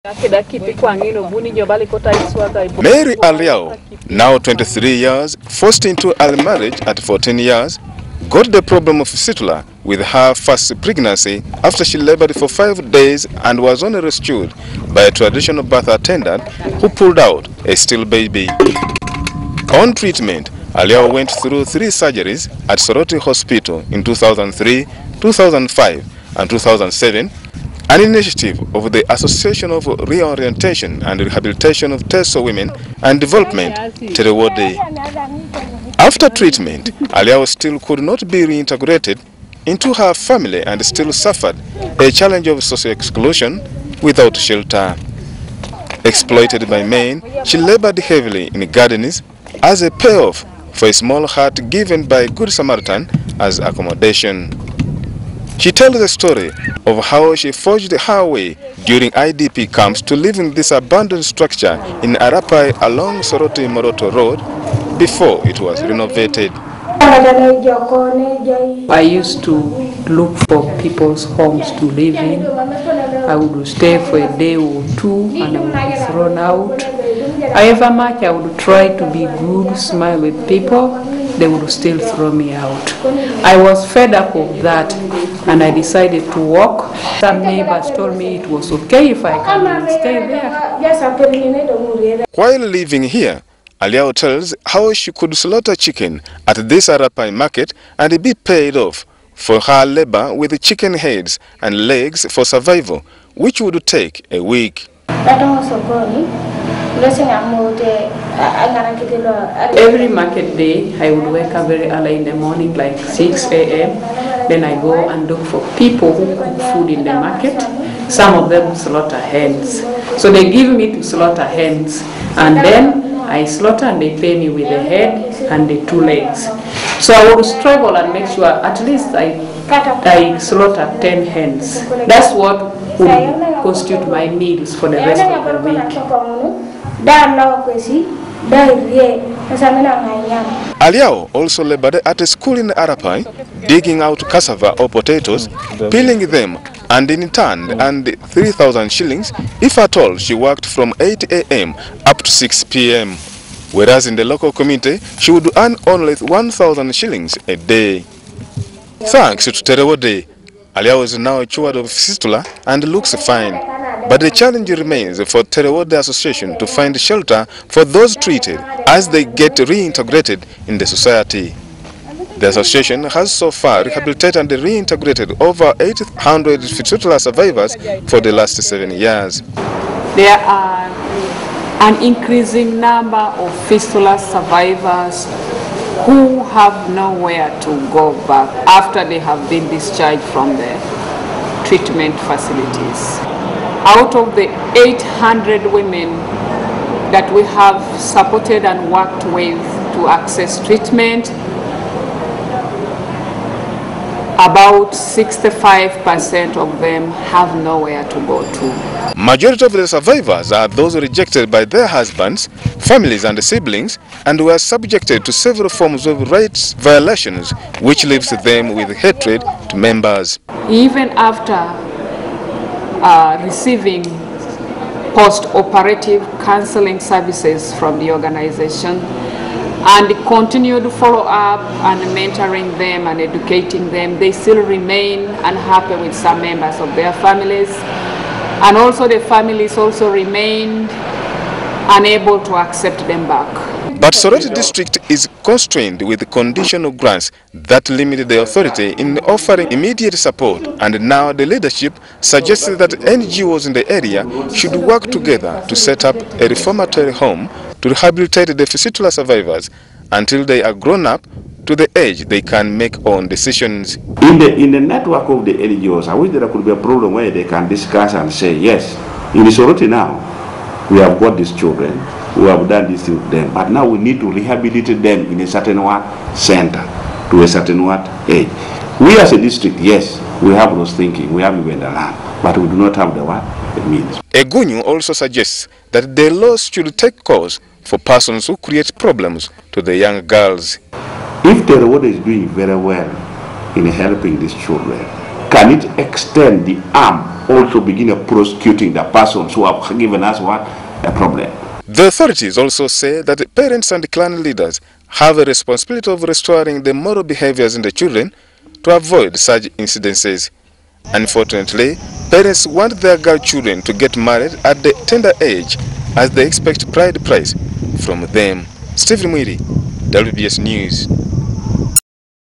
Mary Aliao, now 23 years, forced into early marriage at 14 years, got the problem of fistula with her first pregnancy after she labored for 5 days and was only rescued by a traditional birth attendant who pulled out a still baby. On treatment, Aliao went through 3 surgeries at Soroti Hospital in 2003, 2005 and 2007, an initiative of the Association of Reorientation and Rehabilitation of Teso Women and Development, Teso. After treatment, Aliao still could not be reintegrated into her family and still suffered a challenge of social exclusion without shelter. Exploited by men, she labored heavily in gardens as a payoff for a small hut given by Good Samaritan as accommodation. She tells the story of how she forged her way during IDP camps to live in this abandoned structure in Arapai along Soroti Moroto Road before it was renovated. I used to look for people's homes to live in. I would stay for a day or two and I would be thrown out. However much I would try to be good, smile with people, they would still throw me out. I was fed up of that and I decided to walk. Some neighbors told me it was okay if I can stay there. While living here, Aliao tells how she could slaughter chicken at this Arapai market and be paid off for her labor with chicken heads and legs for survival, which would take a week. Every market day, I would wake up very early in the morning, like 6 a.m. Then I go and look for people who cook food in the market. Some of them slaughter hens. So they give me to slaughter hens. And then I slaughter and they pay me with the head and the 2 legs. So I would struggle and make sure at least I slaughter 10 hens. That's what would constitute my meals for the rest of the week. Aliao also labored at a school in Arapai, digging out cassava or potatoes, peeling them, and in turn earned 3,000 shillings if at all she worked from 8 a.m. up to 6 p.m. Whereas in the local community, she would earn only 1,000 shillings a day. Thanks to Teso Day, Aliao is now cured of fistula and looks fine. But the challenge remains for Teso Day Association to find shelter for those treated as they get reintegrated in the society. The association has so far rehabilitated and reintegrated over 800 fistula survivors for the last 7 years. There are an increasing number of fistula survivors who have nowhere to go back after they have been discharged from the treatment facilities. Out of the 800 women that we have supported and worked with to access treatment, about 65% of them have nowhere to go to. Majority of the survivors are those rejected by their husbands, families and siblings, and were subjected to several forms of rights violations, which leaves them with hatred to members. Even after receiving post-operative counseling services from the organization and continued follow-up and mentoring them and educating them, they still remain unhappy with some members of their families, and also the families also remained unable to accept them back. But Soroti district is constrained with conditional grants that limit the authority in offering immediate support, and now the leadership suggests that NGOs in the area should work together to set up a reformatory home to rehabilitate the fistula survivors until they are grown up to the age they can make own decisions. In the network of the NGOs, I wish there could be a problem where they can discuss and say, yes, in Soroti now, we have got these children, we have done this to them, but now we need to rehabilitate them in a certain center, to a certain age. We as a district, yes, we have those thinking, we have even the land, but we do not have the means. Egunyu also suggests that the laws should take course for persons who create problems to the young girls. If the road is doing very well in helping these children, can it extend the arm, also begin prosecuting the persons who have given us what? A problem. The authorities also say that the parents and clan leaders have a responsibility of restoring the moral behaviors in the children to avoid such incidences. Unfortunately, parents want their girl children to get married at the tender age as they expect bride price from them. Stephen Mwiri, WBS News.